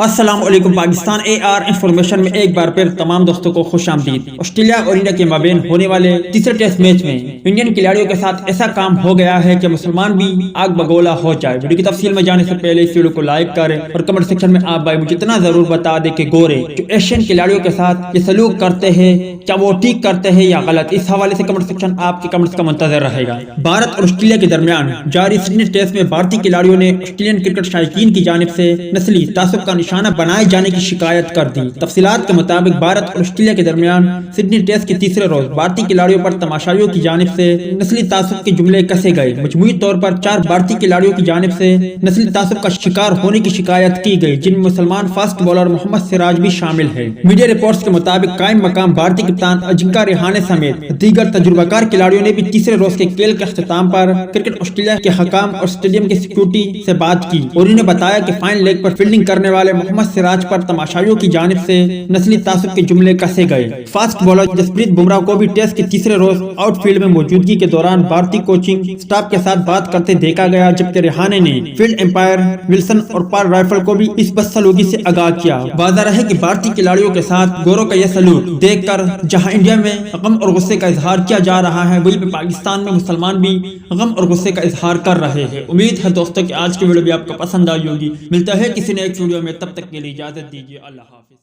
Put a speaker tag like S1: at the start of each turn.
S1: السلام علیکم Pakistan AR information میں ایک بار پھر تمام دوستوں کو خوش آمدید۔ آسٹریلیا اور انڈیا کے مابین ہونے والے تیسرے ٹیسٹ میچ میں انڈین کھلاڑیوں کے ساتھ ایسا کام ہو گیا ہے کہ مسلمان بھی آگ بگولا ہو جائے۔ ویڈیو کی تفصیل میں جانے سے پہلے اس ویڈیو کو لائک کریں اور کمنٹ سیکشن میں آپ بھائی مجھے اتنا ضرور بتا دیں کہ گورے جو ایشین کھلاڑیوں کے ساتھ یہ سلوک کرتے ہیں کیا وہ ٹھیک کرتے ہیں یا غلط، اس حوالے سے کمنٹ سیکشن آپ کے کمنٹس کا منتظر رہے گا۔ بھارت اور آسٹریلیا کے درمیان جاری سڈنی ٹیسٹ میں بھارتی کھلاڑیوں نے آسٹریلین کرکٹ شائقین کی جانب سے نسلی تعصب کا نشانہ بنائے جانے کی شکایت کر دی۔ تفصیلات کے مطابق بھارت اور آسٹریلیا کے درمیان سڈنی ٹیسٹ کے تیسرے روز بھارتی کھلاڑیوں پر تماشائیوں کی جانب سے نسلی تعصب کے جملے کسے گئے۔ مجموعی طور پر 4 بھارتی کھلاڑیوں کی جانب سے نسلی تعصب کا شکار ہونے کی شکایت کی گئی، جن میں مسلمان فاسٹ بالر محمد سراج بھی شامل ہے۔ میڈیا رپورٹس کے مطابق قائم مقام بھارتی کپتان اجنکا رہانے سمیت دیگر تجربہ کار کھلاڑیوں نے بھی تیسرے روز کے کھیل کے اختتام پر کرکٹ آسٹریلیا کے حکام اور اسٹیڈیم کے سیکیورٹی سے بات کی اور انہیں بتایا کہ فائن لیگ پر فیلڈنگ کرنے والے محمد سراج پر تماشائیوں کی جانب سے نسلی تعصب کے جملے کسے گئے۔ فاسٹ بالر جسپریت بمراہ کو بھی ٹیسٹ کے تیسرے روز آؤٹ فیلڈ میں موجودگی کے دوران بھارتی کوچنگ سٹاف کے ساتھ بات کرتے دیکھا گیا، جبکہ رہانے نے فیلڈ امپائر ولسن اور پار رائفل کو بھی اس بدسلوکی سے آگاہ کیا۔ واضح رہے کہ بھارتی کھلاڑیوں کے ساتھ گوروں کا یہ سلوک دیکھ کر جہاں انڈیا میں غم اور غصے کا اظہار کیا جا رہا ہے، وہیں پہ پاکستان میں مسلمان بھی غم اور غصے کا اظہار کر رہے ہیں۔ امید ہے دوستوں کہ آج کی ویڈیو بھی آپ کو پسند آئی ہوگی۔ ملتا ہے کسی نیکسٹ ویڈیو میں، تب تک کے لیے اجازت دیجیے۔ اللہ حافظ۔